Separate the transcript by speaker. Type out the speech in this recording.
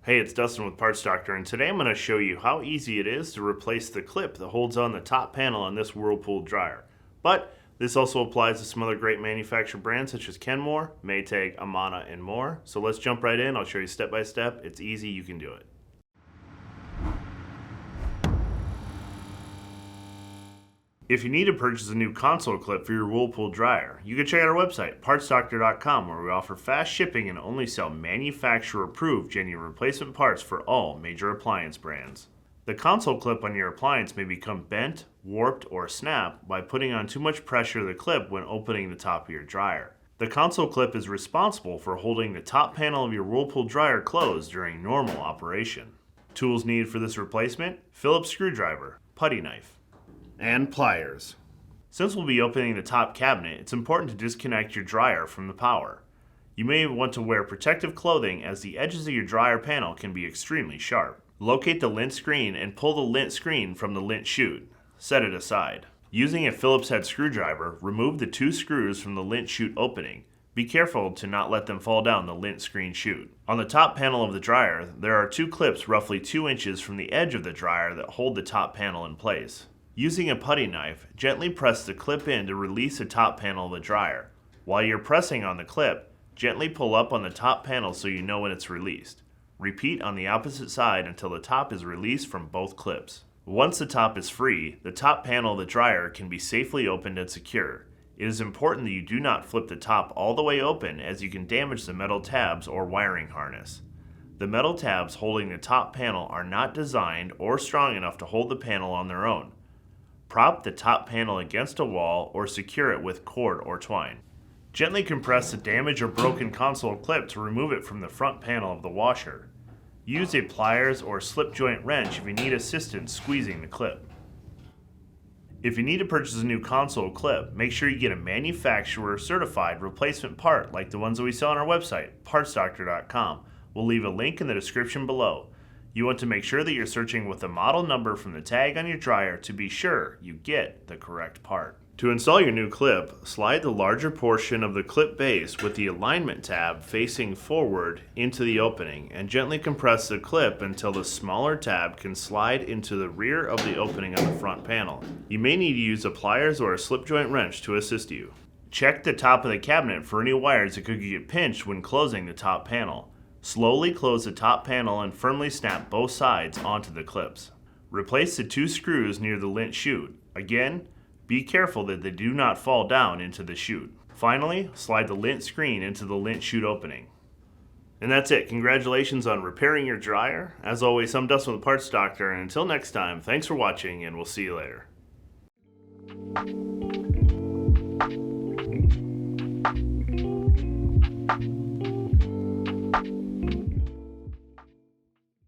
Speaker 1: Hey, it's Dustin with Parts Doctor, and today I'm going to show you how easy it is to replace the clip that holds on the top panel on this Whirlpool dryer. But this also applies to some other great manufacturer brands such as Kenmore, Maytag, Amana, and more. So let's jump right in. I'll show you step by step. It's easy, you can do it. If you need to purchase a new console clip for your Whirlpool dryer, you can check out our website, partsdoctor.com, where we offer fast shipping and only sell manufacturer-approved genuine replacement parts for all major appliance brands. The console clip on your appliance may become bent, warped, or snap by putting on too much pressure to the clip when opening the top of your dryer. The console clip is responsible for holding the top panel of your Whirlpool dryer closed during normal operation. Tools needed for this replacement: Phillips screwdriver, putty knife, and pliers. Since we'll be opening the top cabinet, it's important to disconnect your dryer from the power. You may want to wear protective clothing as the edges of your dryer panel can be extremely sharp. Locate the lint screen and pull the lint screen from the lint chute. Set it aside. Using a Phillips head screwdriver, remove the 2 screws from the lint chute opening. Be careful to not let them fall down the lint screen chute. On the top panel of the dryer, there are 2 clips roughly 2 inches from the edge of the dryer that hold the top panel in place. Using a putty knife, gently press the clip in to release the top panel of the dryer. While you're pressing on the clip, gently pull up on the top panel so you know when it's released. Repeat on the opposite side until the top is released from both clips. Once the top is free, the top panel of the dryer can be safely opened and secure. It is important that you do not flip the top all the way open, as you can damage the metal tabs or wiring harness. The metal tabs holding the top panel are not designed or strong enough to hold the panel on their own. Prop the top panel against a wall or secure it with cord or twine. Gently compress the damaged or broken console clip to remove it from the front panel of the washer. Use a pliers or slip joint wrench if you need assistance squeezing the clip. If you need to purchase a new console clip, make sure you get a manufacturer certified replacement part like the ones that we sell on our website, partsdoctor.com. We'll leave a link in the description below. You want to make sure that you're searching with the model number from the tag on your dryer to be sure you get the correct part. To install your new clip, slide the larger portion of the clip base with the alignment tab facing forward into the opening and gently compress the clip until the smaller tab can slide into the rear of the opening on the front panel. You may need to use a pliers or a slip joint wrench to assist you. Check the top of the cabinet for any wires that could get pinched when closing the top panel. Slowly close the top panel and firmly snap both sides onto the clips. Replace the 2 screws near the lint chute. Again, be careful that they do not fall down into the chute. Finally, slide the lint screen into the lint chute opening. And that's it. Congratulations on repairing your dryer. As always, I'm Dustin with Parts Doctor, and until next time, thanks for watching, and we'll see you later.